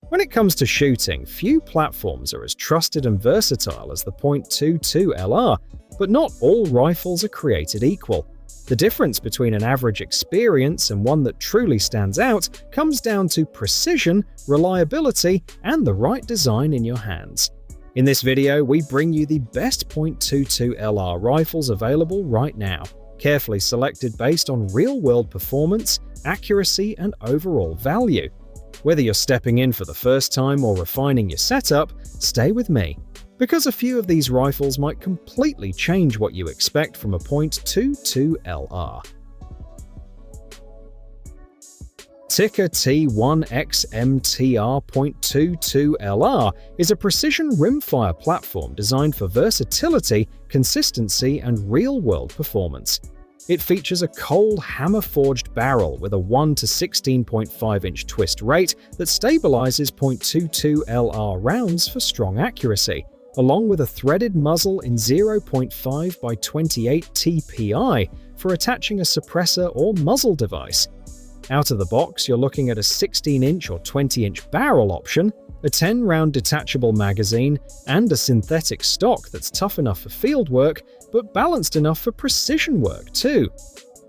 When it comes to shooting, few platforms are as trusted and versatile as the .22 LR, but not all rifles are created equal. The difference between an average experience and one that truly stands out comes down to precision, reliability, and the right design in your hands. In this video, we bring you the best .22 LR rifles available right now, carefully selected based on real-world performance, accuracy, and overall value. Whether you're stepping in for the first time or refining your setup, stay with me, because a few of these rifles might completely change what you expect from a .22 LR. Tikka T1X MTR .22 LR is a precision rimfire platform designed for versatility, consistency, and real-world performance. It features a cold hammer-forged barrel with a 1 to 16.5-inch twist rate that stabilizes .22 LR rounds for strong accuracy, along with a threaded muzzle in 0.5 by 28 TPI for attaching a suppressor or muzzle device. Out of the box, you're looking at a 16-inch or 20-inch barrel option, a 10-round detachable magazine, and a synthetic stock that's tough enough for field work, but balanced enough for precision work too.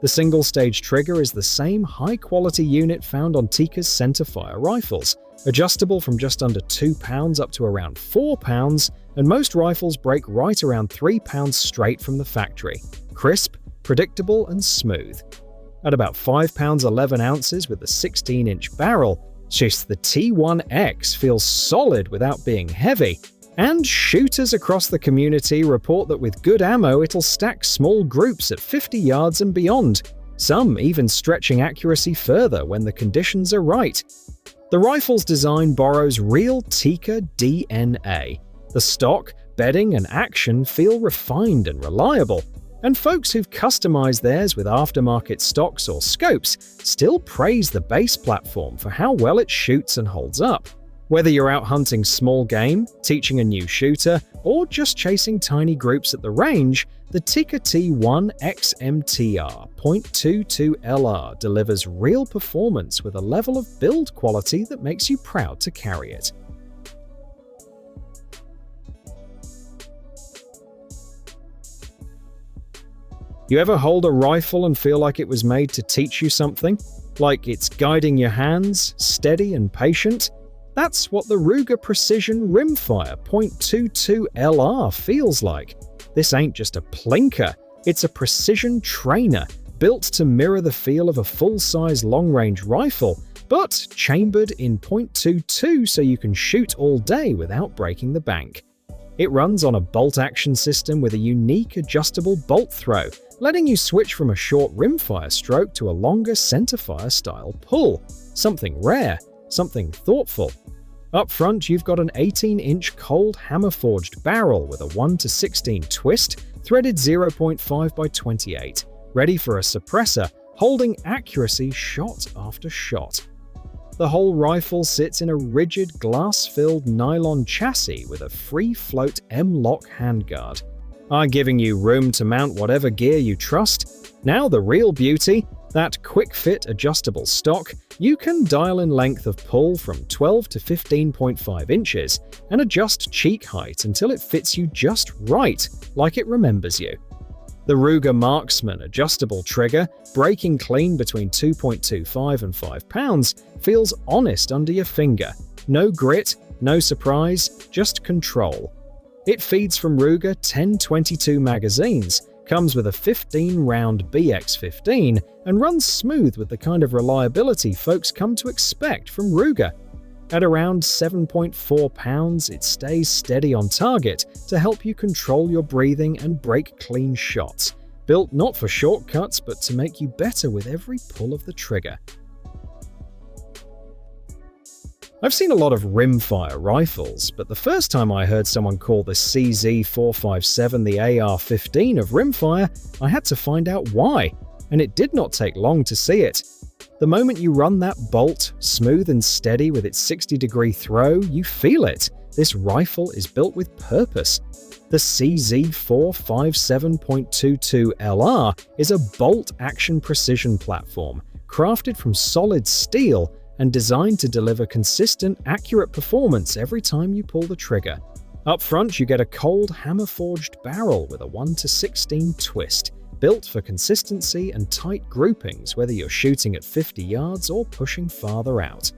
The single-stage trigger is the same high-quality unit found on Tikka's centerfire rifles, adjustable from just under 2 pounds up to around 4 pounds, and most rifles break right around 3 pounds straight from the factory. Crisp, predictable, and smooth. At about 5 pounds 11 ounces with the 16-inch barrel, the T1X feels solid without being heavy, and shooters across the community report that with good ammo it'll stack small groups at 50 yards and beyond, some even stretching accuracy further when the conditions are right. The rifle's design borrows real Tikka DNA. The stock, bedding, and action feel refined and reliable, and folks who've customized theirs with aftermarket stocks or scopes still praise the base platform for how well it shoots and holds up. Whether you're out hunting small game, teaching a new shooter, or just chasing tiny groups at the range, the Tikka T1X MTR .22 LR delivers real performance with a level of build quality that makes you proud to carry it. You ever hold a rifle and feel like it was made to teach you something? Like it's guiding your hands, steady and patient? That's what the Ruger Precision Rimfire .22 LR feels like. This ain't just a plinker, it's a precision trainer, built to mirror the feel of a full-size long-range rifle, but chambered in .22 so you can shoot all day without breaking the bank. It runs on a bolt-action system with a unique adjustable bolt throw, letting you switch from a short rimfire stroke to a longer centerfire-style pull. Something rare, something thoughtful. Up front, you've got an 18-inch cold hammer-forged barrel with a 1 to 16 twist, threaded 0.5 by 28, ready for a suppressor, holding accuracy shot after shot. The whole rifle sits in a rigid glass-filled nylon chassis with a free-float M-lock handguard, giving you room to mount whatever gear you trust. Now the real beauty, that quick-fit adjustable stock, you can dial in length of pull from 12 to 15.5 inches and adjust cheek height until it fits you just right, like it remembers you. The Ruger Marksman adjustable trigger, breaking clean between 2.25 and 5 pounds, feels honest under your finger. No grit, no surprise, just control. It feeds from Ruger 10-22 magazines, comes with a 15-round BX-15, and runs smooth with the kind of reliability folks come to expect from Ruger. At around 7.4 pounds, it stays steady on target to help you control your breathing and break clean shots. Built not for shortcuts, but to make you better with every pull of the trigger. I've seen a lot of rimfire rifles, but the first time I heard someone call the CZ457 the AR-15 of rimfire, I had to find out why, and it did not take long to see it. The moment you run that bolt, smooth and steady with its 60-degree throw, you feel it. This rifle is built with purpose. The CZ457.22 LR is a bolt-action precision platform, crafted from solid steel and designed to deliver consistent, accurate performance every time you pull the trigger. Up front, you get a cold hammer-forged barrel with a 1:16 twist, built for consistency and tight groupings whether you're shooting at 50 yards or pushing farther out.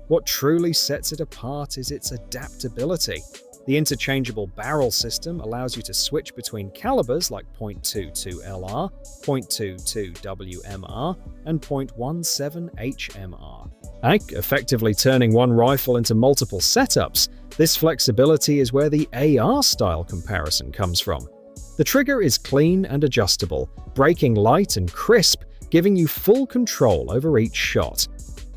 What truly sets it apart is its adaptability. The interchangeable barrel system allows you to switch between calibers like .22 LR, .22 WMR, and .17 HMR. Effectively turning one rifle into multiple setups, this flexibility is where the AR style comparison comes from. The trigger is clean and adjustable, breaking light and crisp, giving you full control over each shot.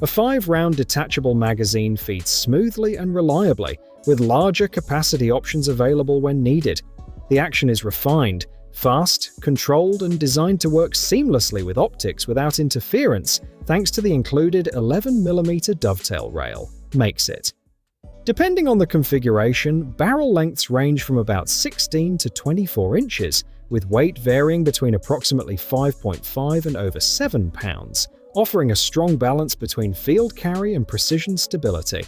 A 5-round detachable magazine feeds smoothly and reliably, with larger capacity options available when needed. The action is refined, fast, controlled, and designed to work seamlessly with optics without interference, thanks to the included 11mm dovetail rail. Makes it. Depending on the configuration, barrel lengths range from about 16 to 24 inches, with weight varying between approximately 5.5 and over 7 pounds, offering a strong balance between field carry and precision stability.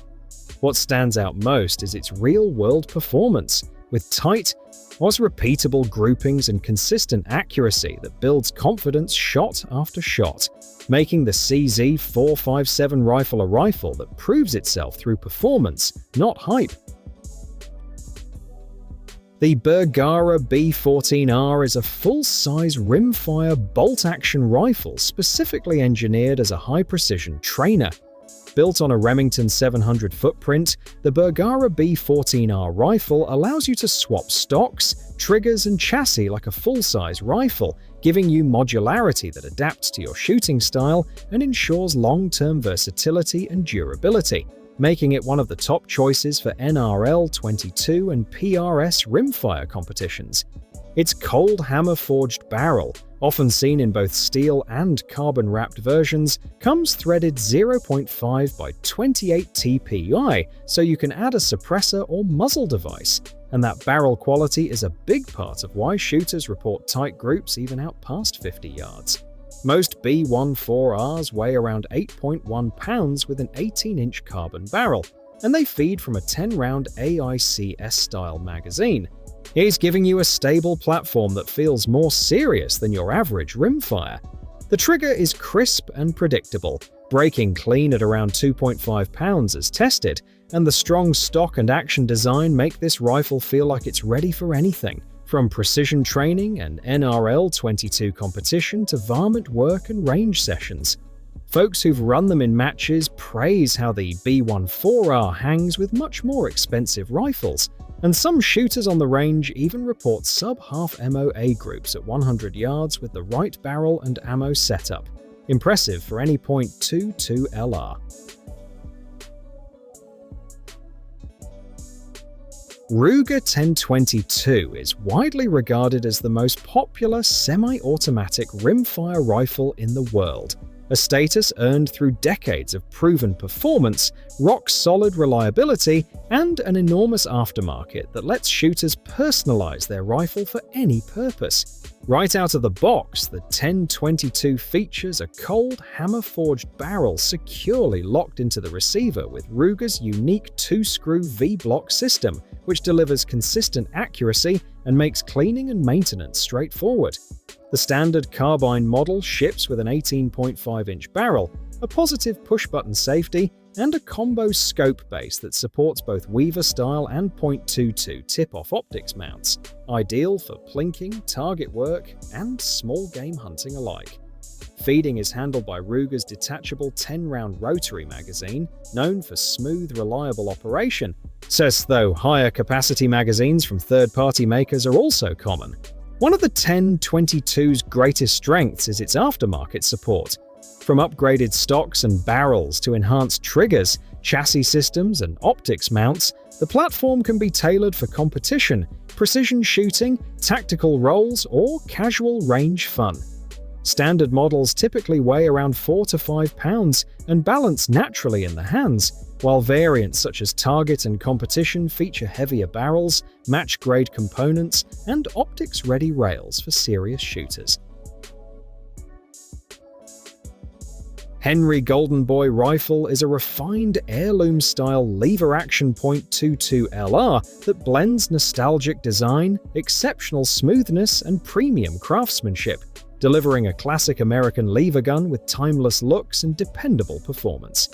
What stands out most is its real-world performance, with tight, repeatable groupings and consistent accuracy that builds confidence shot after shot, making the CZ457 rifle a rifle that proves itself through performance, not hype. The Bergara B14R is a full-size rimfire bolt-action rifle specifically engineered as a high-precision trainer. Built on a Remington 700 footprint, the Bergara B14R rifle allows you to swap stocks, triggers, and chassis like a full-size rifle, giving you modularity that adapts to your shooting style and ensures long-term versatility and durability, making it one of the top choices for NRL 22 and PRS rimfire competitions. Its cold hammer-forged barrel, often seen in both steel and carbon-wrapped versions, comes threaded 0.5 by 28 TPI, so you can add a suppressor or muzzle device, and that barrel quality is a big part of why shooters report tight groups even out past 50 yards. Most B14Rs weigh around 8.1 pounds with an 18-inch carbon barrel, and they feed from a 10-round AICS-style magazine. He's giving you a stable platform that feels more serious than your average rimfire. The trigger is crisp and predictable, breaking clean at around 2.5 pounds as tested, and the strong stock and action design make this rifle feel like it's ready for anything, from precision training and NRL 22 competition to varmint work and range sessions. Folks who've run them in matches praise how the B14R hangs with much more expensive rifles, and some shooters on the range even report sub-half MOA groups at 100 yards with the right barrel and ammo setup. Impressive for any .22 LR. Ruger 1022 is widely regarded as the most popular semi-automatic rimfire rifle in the world, a status earned through decades of proven performance, rock-solid reliability, and an enormous aftermarket that lets shooters personalize their rifle for any purpose. Right out of the box, the 1022 features a cold, hammer-forged barrel securely locked into the receiver with Ruger's unique 2-screw V-block system, which delivers consistent accuracy and makes cleaning and maintenance straightforward. The standard carbine model ships with an 18.5-inch barrel, a positive push-button safety, and a combo scope base that supports both Weaver-style and .22 tip-off optics mounts, ideal for plinking, target work, and small game hunting alike. Feeding is handled by Ruger's detachable 10-round rotary magazine, known for smooth, reliable operation, says though higher capacity magazines from third-party makers are also common. One of the 1022's greatest strengths is its aftermarket support. From upgraded stocks and barrels to enhanced triggers, chassis systems, and optics mounts, the platform can be tailored for competition, precision shooting, tactical roles, or casual range fun. Standard models typically weigh around 4 to 5 pounds and balance naturally in the hands, while variants such as Target and Competition feature heavier barrels, match-grade components, and optics-ready rails for serious shooters. Henry Golden Boy rifle is a refined heirloom-style lever-action .22 LR that blends nostalgic design, exceptional smoothness, and premium craftsmanship, delivering a classic American lever gun with timeless looks and dependable performance.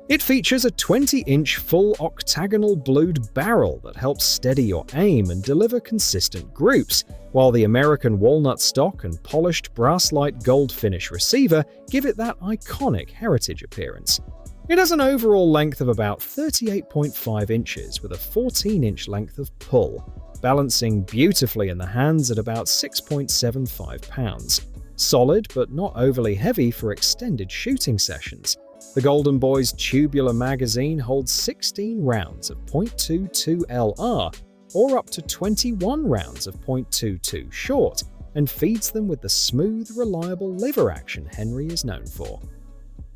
It features a 20-inch full octagonal blued barrel that helps steady your aim and deliver consistent groups, while the American walnut stock and polished brass-light gold finish receiver give it that iconic heritage appearance. It has an overall length of about 38.5 inches with a 14-inch length of pull, balancing beautifully in the hands at about 6.75 pounds. Solid but not overly heavy for extended shooting sessions. The Golden Boy's tubular magazine holds 16 rounds of .22 LR, or up to 21 rounds of .22 short, and feeds them with the smooth, reliable lever action Henry is known for.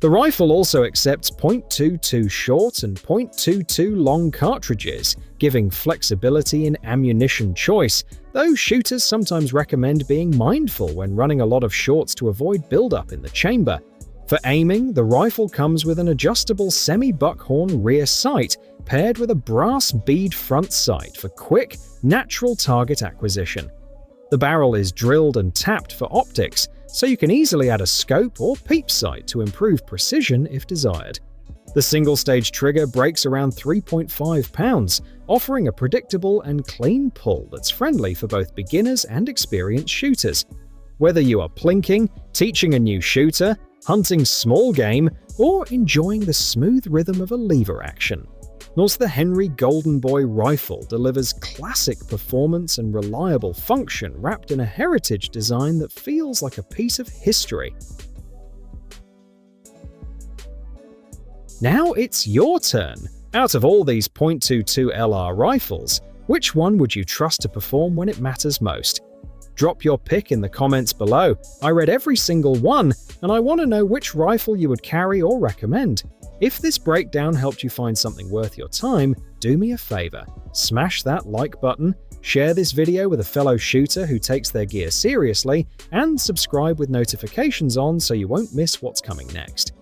The rifle also accepts .22 short and .22 long cartridges, giving flexibility in ammunition choice, though shooters sometimes recommend being mindful when running a lot of shorts to avoid buildup in the chamber. For aiming, the rifle comes with an adjustable semi-buckhorn rear sight paired with a brass bead front sight for quick, natural target acquisition. The barrel is drilled and tapped for optics, so you can easily add a scope or peep sight to improve precision if desired. The single-stage trigger breaks around 3.5 pounds, offering a predictable and clean pull that's friendly for both beginners and experienced shooters. Whether you are plinking, teaching a new shooter, hunting small game, or enjoying the smooth rhythm of a lever action, the Henry Golden Boy rifle delivers classic performance and reliable function wrapped in a heritage design that feels like a piece of history. Now it's your turn. Out of all these .22 LR rifles, which one would you trust to perform when it matters most? Drop your pick in the comments below. I read every single one, and I want to know which rifle you would carry or recommend. If this breakdown helped you find something worth your time, do me a favor. Smash that like button, share this video with a fellow shooter who takes their gear seriously, and subscribe with notifications on so you won't miss what's coming next.